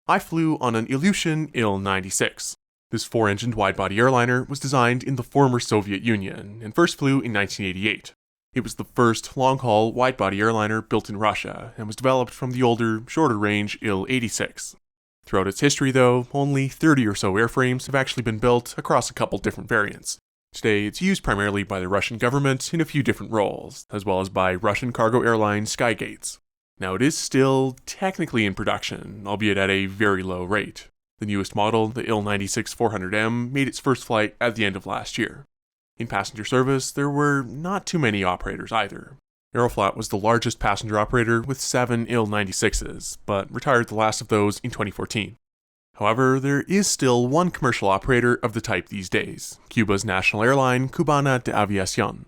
I flew on an Ilyushin Il-96. This 4-engined wide-body airliner was designed in the former Soviet Union and first flew in 1988. It was the first long-haul wide-body airliner built in Russia and was developed from the older, shorter-range Il-86. Throughout its history, though, only 30 or so airframes have actually been built across a couple different variants. Today, it's used primarily by the Russian government in a few different roles, as well as by Russian cargo airline Skygates. Now, it is still technically in production, albeit at a very low rate. The newest model, the Il-96-400M, made its first flight at the end of last year. In passenger service, there were not too many operators either. Aeroflot was the largest passenger operator with 7 Il-96s, but retired the last of those in 2014. However, there is still one commercial operator of the type these days, Cuba's national airline, Cubana de Aviación.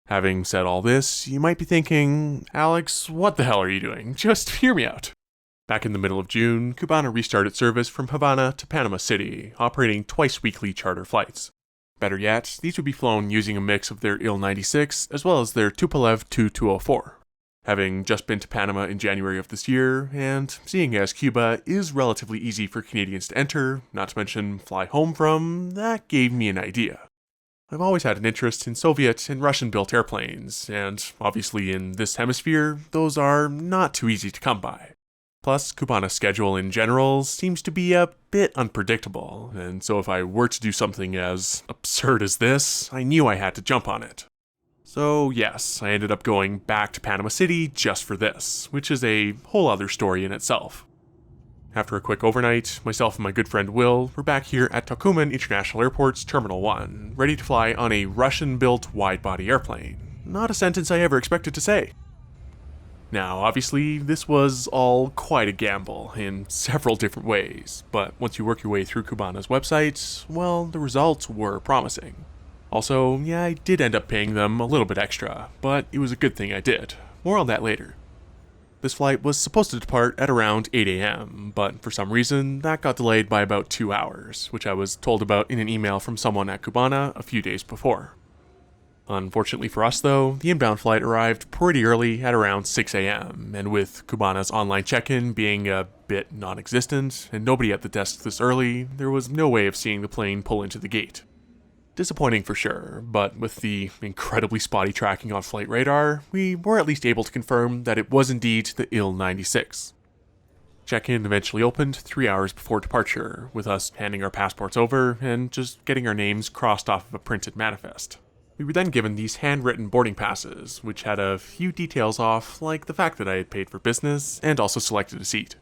Having said all this, you might be thinking, Alex, what the hell are you doing? Just hear me out. Back in the middle of June, Cubana restarted service from Havana to Panama City, operating twice-weekly charter flights. Better yet, these would be flown using a mix of their Il-96 as well as their Tupolev Tu-204. Having just been to Panama in January of this year, and seeing as Cuba is relatively easy for Canadians to enter, not to mention fly home from, that gave me an idea. I've always had an interest in Soviet and Russian-built airplanes, and obviously in this hemisphere, those are not too easy to come by. Plus, Cubana's schedule in general seems to be a bit unpredictable, and so if I were to do something as absurd as this, I knew I had to jump on it. So yes, I ended up going back to Panama City just for this, which is a whole other story in itself. After a quick overnight, myself and my good friend Will were back here at Tocumen International Airport's Terminal 1, ready to fly on a Russian-built wide-body airplane. Not a sentence I ever expected to say. Now, obviously, this was all quite a gamble in several different ways, but once you work your way through Cubana's website, well, the results were promising. Also, yeah, I did end up paying them a little bit extra, but it was a good thing I did. More on that later. This flight was supposed to depart at around 8 a.m., but for some reason, that got delayed by about 2 hours, which I was told about in an email from someone at Cubana a few days before. Unfortunately for us though, the inbound flight arrived pretty early at around 6 a.m., and with Cubana's online check-in being a bit non-existent, and nobody at the desk this early, there was no way of seeing the plane pull into the gate. Disappointing for sure, but with the incredibly spotty tracking on flight radar, we were at least able to confirm that it was indeed the Il-96. Check-in eventually opened 3 hours before departure, with us handing our passports over and just getting our names crossed off of a printed manifest. We were then given these handwritten boarding passes, which had a few details off, like the fact that I had paid for business and also selected a seat.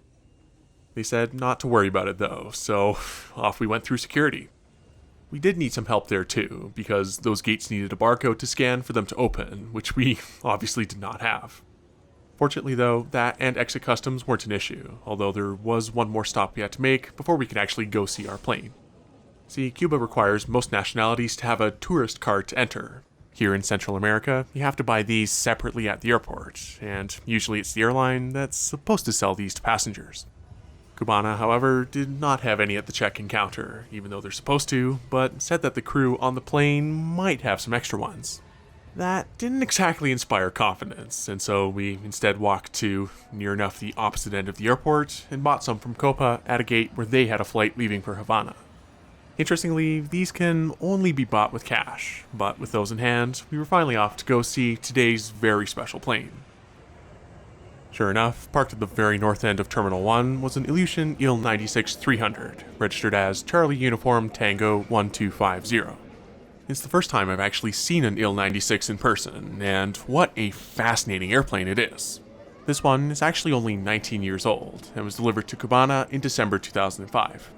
They said not to worry about it though, so off we went through security. We did need some help there too, because those gates needed a barcode to scan for them to open, which we obviously did not have. Fortunately though, that and exit customs weren't an issue, although there was one more stop we had to make before we could actually go see our plane. See, Cuba requires most nationalities to have a tourist card to enter. Here in Central America, you have to buy these separately at the airport, and usually it's the airline that's supposed to sell these to passengers. Cubana, however, did not have any at the check-in counter, even though they're supposed to, but said that the crew on the plane might have some extra ones. That didn't exactly inspire confidence, and so we instead walked to near enough the opposite end of the airport and bought some from Copa at a gate where they had a flight leaving for Havana. Interestingly, these can only be bought with cash, but with those in hand, we were finally off to go see today's very special plane. Sure enough, parked at the very north end of Terminal 1 was an Ilyushin Il-96-300, registered as Charlie Uniform Tango 1250. It's the first time I've actually seen an Il-96 in person, and what a fascinating airplane it is. This one is actually only 19 years old, and was delivered to Cubana in December 2005.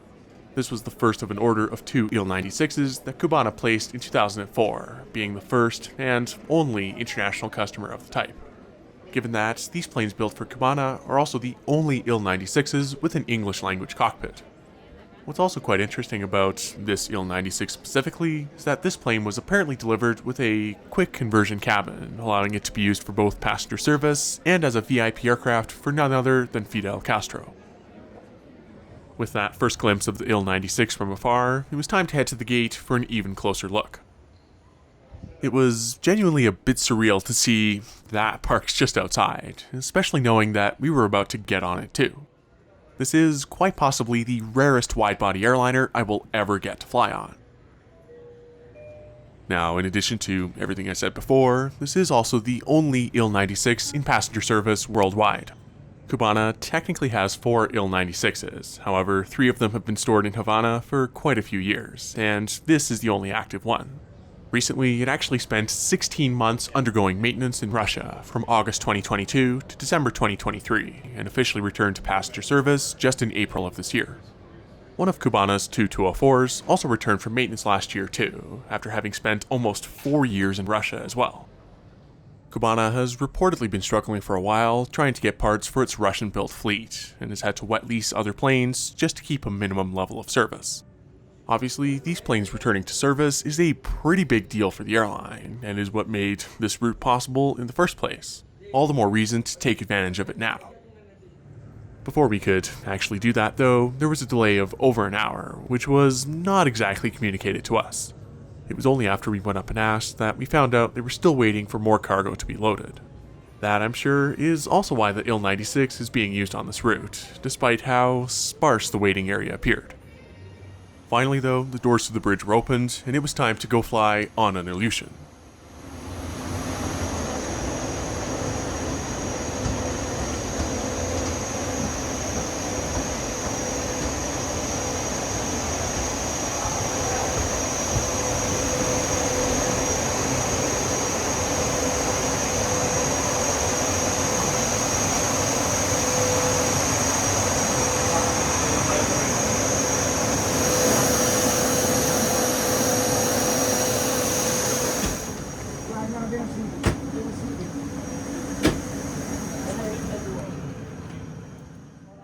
This was the first of an order of 2 Il-96s that Cubana placed in 2004, being the first and only international customer of the type. Given that, these planes built for Cubana are also the only Il-96s with an English language cockpit. What's also quite interesting about this Il-96 specifically is that this plane was apparently delivered with a quick conversion cabin, allowing it to be used for both passenger service and as a VIP aircraft for none other than Fidel Castro. With that first glimpse of the Il-96 from afar, it was time to head to the gate for an even closer look. It was genuinely a bit surreal to see that parked just outside, especially knowing that we were about to get on it too. This is quite possibly the rarest wide-body airliner I will ever get to fly on. Now, in addition to everything I said before, this is also the only Il-96 in passenger service worldwide. Cubana technically has 4 Il-96s, however 3 of them have been stored in Havana for quite a few years, and this is the only active one. Recently, it actually spent 16 months undergoing maintenance in Russia from August 2022 to December 2023, and officially returned to passenger service just in April of this year. One of Cubana's 2 204s also returned from maintenance last year too, after having spent almost 4 years in Russia as well. Cubana has reportedly been struggling for a while trying to get parts for its Russian-built fleet, and has had to wet lease other planes just to keep a minimum level of service. Obviously, these planes returning to service is a pretty big deal for the airline, and is what made this route possible in the first place. All the more reason to take advantage of it now. Before we could actually do that though, there was a delay of over an hour, which was not exactly communicated to us. It was only after we went up and asked that we found out they were still waiting for more cargo to be loaded. That, I'm sure, is also why the Il-96 is being used on this route, despite how sparse the waiting area appeared. Finally though, the doors to the bridge were opened, and it was time to go fly on an Ilyushin.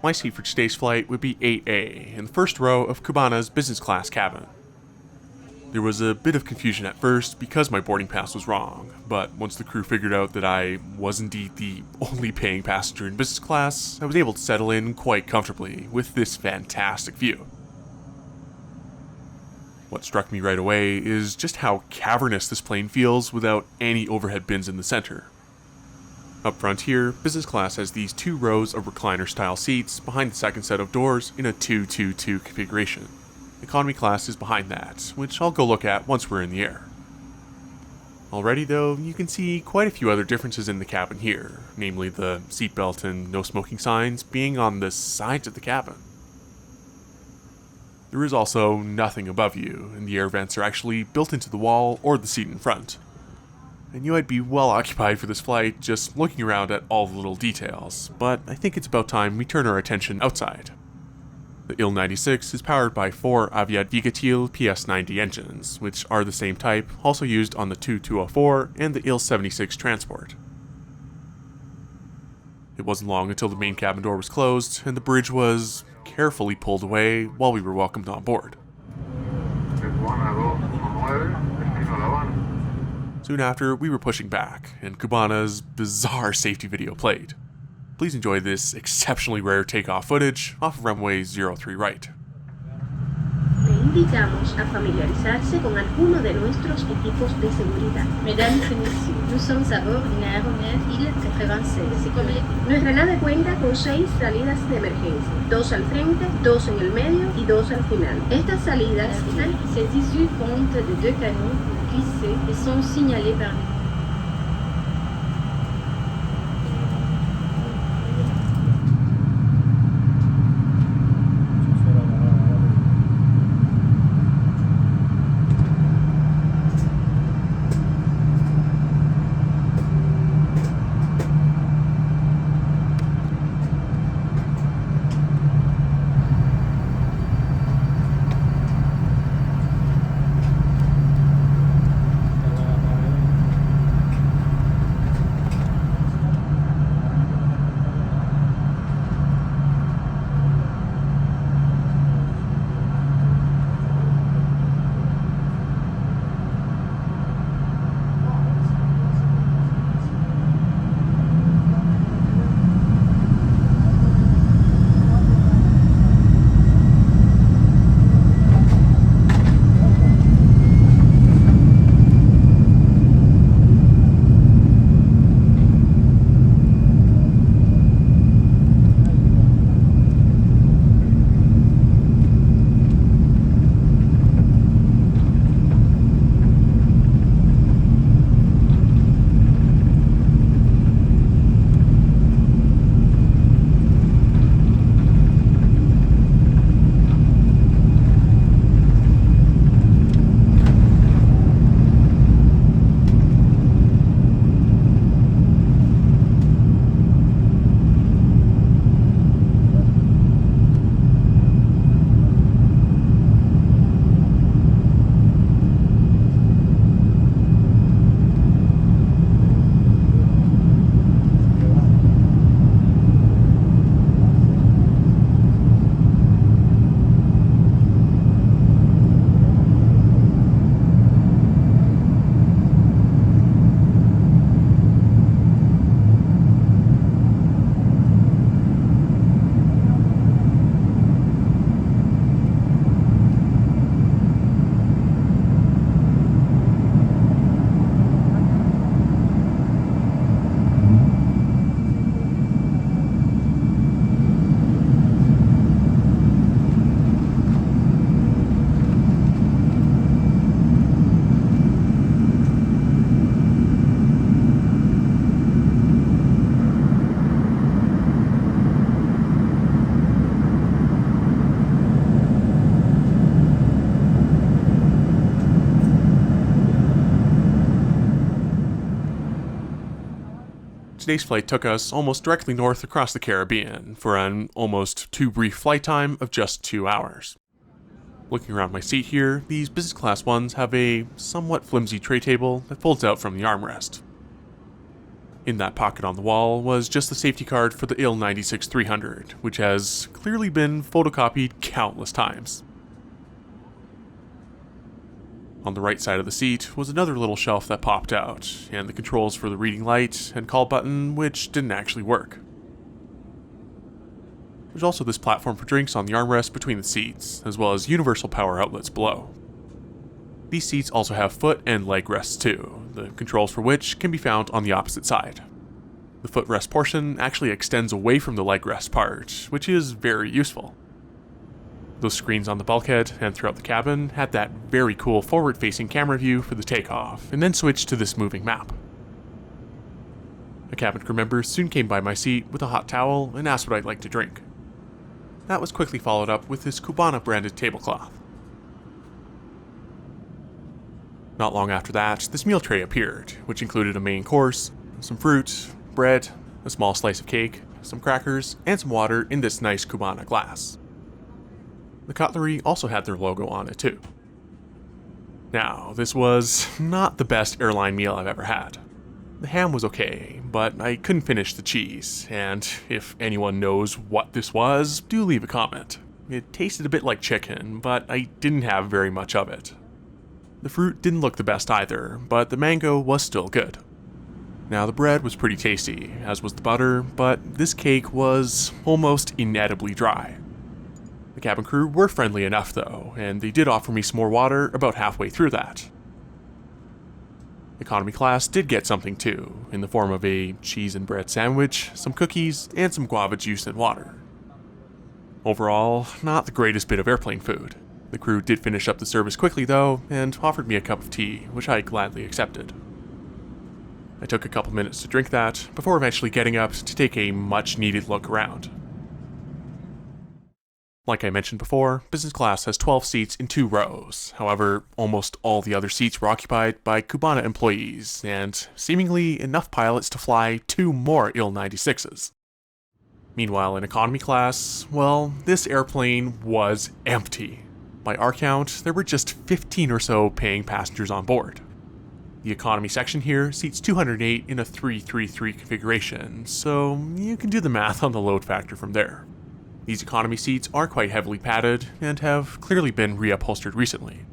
My seat for today's flight would be 8A, in the first row of Cubana's business class cabin. There was a bit of confusion at first because my boarding pass was wrong, but once the crew figured out that I was indeed the only paying passenger in business class, I was able to settle in quite comfortably with this fantastic view. What struck me right away is just how cavernous this plane feels without any overhead bins in the center. Up front here, business class has these 2 rows of recliner-style seats behind the second set of doors in a 2-2-2 configuration. Economy class is behind that, which I'll go look at once we're in the air. Already though, you can see quite a few other differences in the cabin here, namely the seatbelt and no smoking signs being on the sides of the cabin. There is also nothing above you, and the air vents are actually built into the wall or the seat in front. I knew I'd be well occupied for this flight just looking around at all the little details, but I think it's about time we turn our attention outside. The Il-96 is powered by 4 Aviadvigatel PS90 engines, which are the same type, also used on the 204 and the Il-76 transport. It wasn't long until the main cabin door was closed and the bridge was carefully pulled away while we were welcomed on board. Soon after, we were pushing back, and Cubana's bizarre safety video played. Please enjoy this exceptionally rare takeoff footage off of runway 03 right. Le invitamos a familiarizarse con alguno de nuestros equipos de seguridad. Mesdames et messieurs, nous sommes à bord d'une aéronef Il-96. Nuestra nave cuenta con 6 salidas de emergencia, 2 al frente, 2 en el medio y 2 al final. Estas salidas, ces issues comptent de 2 canons glissés et sont signalés par les today's flight took us almost directly north across the Caribbean for an almost too brief flight time of just 2 hours. Looking around my seat here, these business class ones have a somewhat flimsy tray table that folds out from the armrest. In that pocket on the wall was just the safety card for the Il-96-300, which has clearly been photocopied countless times. On the right side of the seat was another little shelf that popped out, and the controls for the reading light and call button, which didn't actually work. There's also this platform for drinks on the armrest between the seats, as well as universal power outlets below. These seats also have foot and leg rests too, the controls for which can be found on the opposite side. The footrest portion actually extends away from the leg rest part, which is very useful. Those screens on the bulkhead and throughout the cabin had that very cool forward-facing camera view for the takeoff, and then switched to this moving map. A cabin crew member soon came by my seat with a hot towel and asked what I'd like to drink. That was quickly followed up with this Cubana branded tablecloth. Not long after that, this meal tray appeared, which included a main course, some fruit, bread, a small slice of cake, some crackers, and some water in this nice Cubana glass. The cutlery also had their logo on it too. Now, this was not the best airline meal I've ever had. The ham was okay, but I couldn't finish the cheese, and if anyone knows what this was, do leave a comment. It tasted a bit like chicken, but I didn't have very much of it. The fruit didn't look the best either, but the mango was still good. Now the bread was pretty tasty, as was the butter, but this cake was almost inedibly dry. The cabin crew were friendly enough though, and they did offer me some more water about halfway through that. Economy class did get something too, in the form of a cheese and bread sandwich, some cookies, and some guava juice and water. Overall, not the greatest bit of airplane food. The crew did finish up the service quickly though, and offered me a cup of tea, which I gladly accepted. I took a couple minutes to drink that, before eventually getting up to take a much needed look around. Like I mentioned before, business class has 12 seats in 2 rows. However, almost all the other seats were occupied by Cubana employees, and seemingly enough pilots to fly 2 more Il-96s. Meanwhile, in economy class, well, this airplane was empty. By our count, there were just 15 or so paying passengers on board. The economy section here seats 208 in a 333 configuration, so you can do the math on the load factor from there. These economy seats are quite heavily padded and have clearly been reupholstered recently.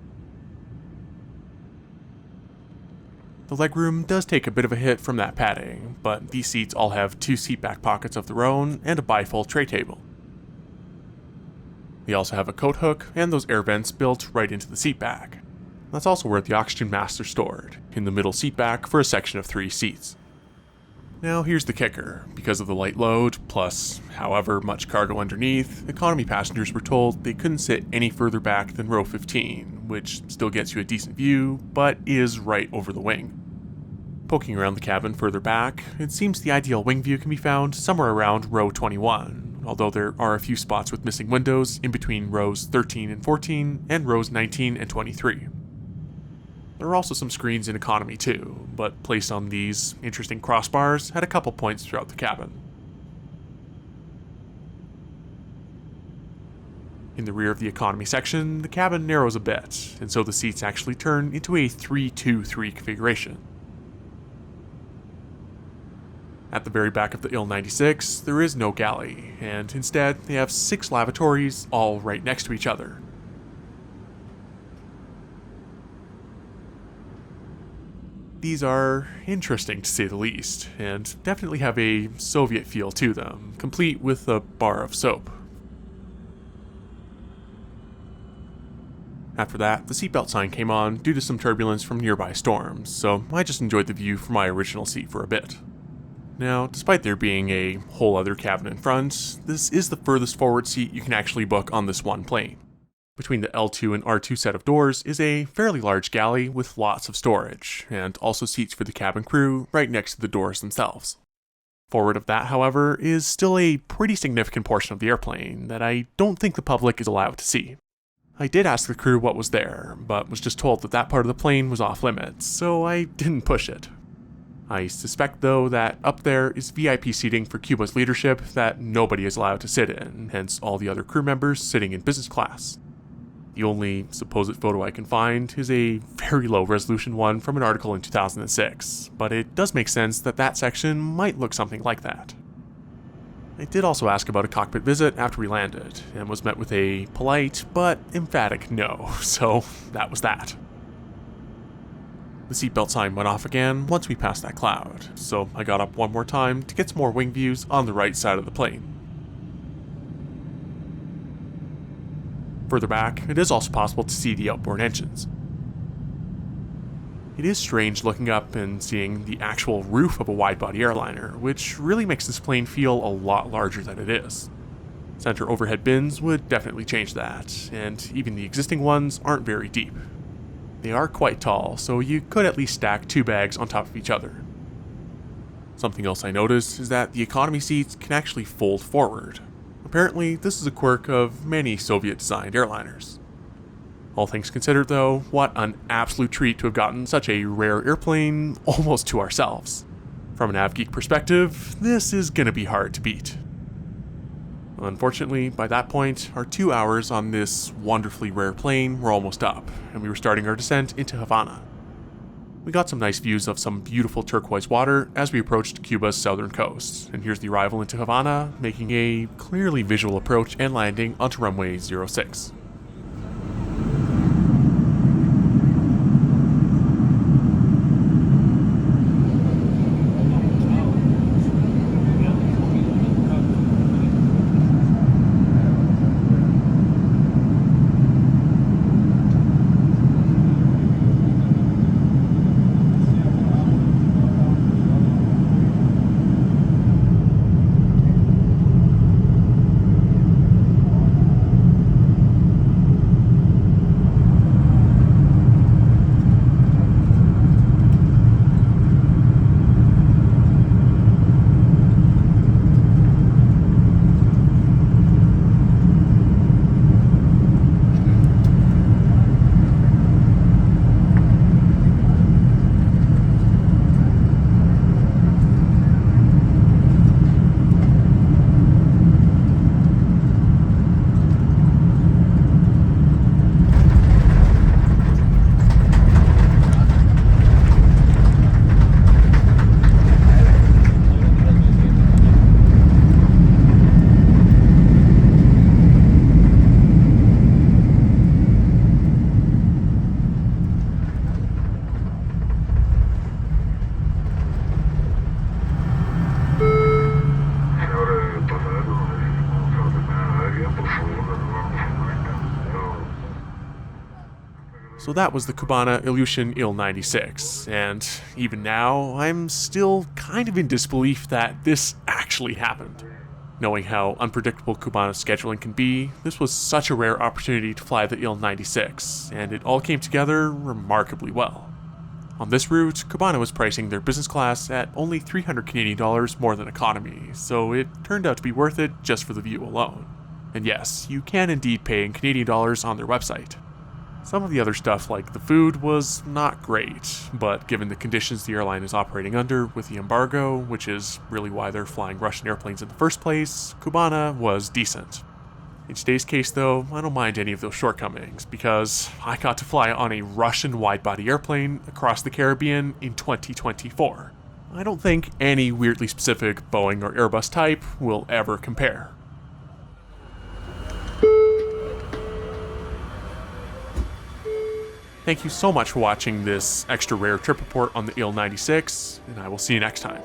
The legroom does take a bit of a hit from that padding, but these seats all have 2 seatback pockets of their own and a bifold tray table. They also have a coat hook and those air vents built right into the seatback. That's also where the oxygen masks are stored, in the middle seatback for a section of 3 seats. Now here's the kicker. Because of the light load, plus however much cargo underneath, economy passengers were told they couldn't sit any further back than row 15, which still gets you a decent view, but is right over the wing. Poking around the cabin further back, it seems the ideal wing view can be found somewhere around row 21, although there are a few spots with missing windows in between rows 13 and 14 and rows 19 and 23. There are also some screens in economy too, but placed on these interesting crossbars at a couple points throughout the cabin. In the rear of the economy section, the cabin narrows a bit, and so the seats actually turn into a 3-2-3 configuration. At the very back of the Il-96, there is no galley, and instead they have 6 lavatories all right next to each other. These are interesting to say the least, and definitely have a Soviet feel to them, complete with a bar of soap. After that, the seatbelt sign came on due to some turbulence from nearby storms, so I just enjoyed the view from my original seat for a bit. Now, despite there being a whole other cabin in front, this is the furthest forward seat you can actually book on this one plane. Between the L2 and R2 set of doors is a fairly large galley with lots of storage, and also seats for the cabin crew right next to the doors themselves. Forward of that, however, is still a pretty significant portion of the airplane that I don't think the public is allowed to see. I did ask the crew what was there, but was just told that that part of the plane was off limits, so I didn't push it. I suspect, though, that up there is VIP seating for Cuba's leadership that nobody is allowed to sit in, hence all the other crew members sitting in business class. The only supposed photo I can find is a very low resolution one from an article in 2006, but it does make sense that that section might look something like that. I did also ask about a cockpit visit after we landed, and was met with a polite but emphatic no, so that was that. The seatbelt sign went off again once we passed that cloud, so I got up one more time to get some more wing views on the right side of the plane. Further back, it is also possible to see the outboard engines. It is strange looking up and seeing the actual roof of a wide-body airliner, which really makes this plane feel a lot larger than it is. Center overhead bins would definitely change that, and even the existing ones aren't very deep. They are quite tall, so you could at least stack 2 bags on top of each other. Something else I noticed is that the economy seats can actually fold forward. Apparently, this is a quirk of many Soviet-designed airliners. All things considered, though, what an absolute treat to have gotten such a rare airplane almost to ourselves. From an AvGeek perspective, this is gonna be hard to beat. Unfortunately, by that point, our 2 hours on this wonderfully rare plane were almost up, and we were starting our descent into Havana. We got some nice views of some beautiful turquoise water as we approached Cuba's southern coast, and here's the arrival into Havana, making a clearly visual approach and landing onto runway 06. So that was the Cubana Ilyushin Il-96, and even now, I'm still kind of in disbelief that this actually happened. Knowing how unpredictable Cubana's scheduling can be, this was such a rare opportunity to fly the Il-96, and it all came together remarkably well. On this route, Cubana was pricing their business class at only $300 Canadian more than economy, so it turned out to be worth it just for the view alone. And yes, you can indeed pay in Canadian dollars on their website. Some of the other stuff, like the food, was not great, but given the conditions the airline is operating under with the embargo, which is really why they're flying Russian airplanes in the first place, Cubana was decent. In today's case, though, I don't mind any of those shortcomings, because I got to fly on a Russian wide-body airplane across the Caribbean in 2024. I don't think any weirdly specific Boeing or Airbus type will ever compare. Thank you so much for watching this extra rare trip report on the Il-96, and I will see you next time.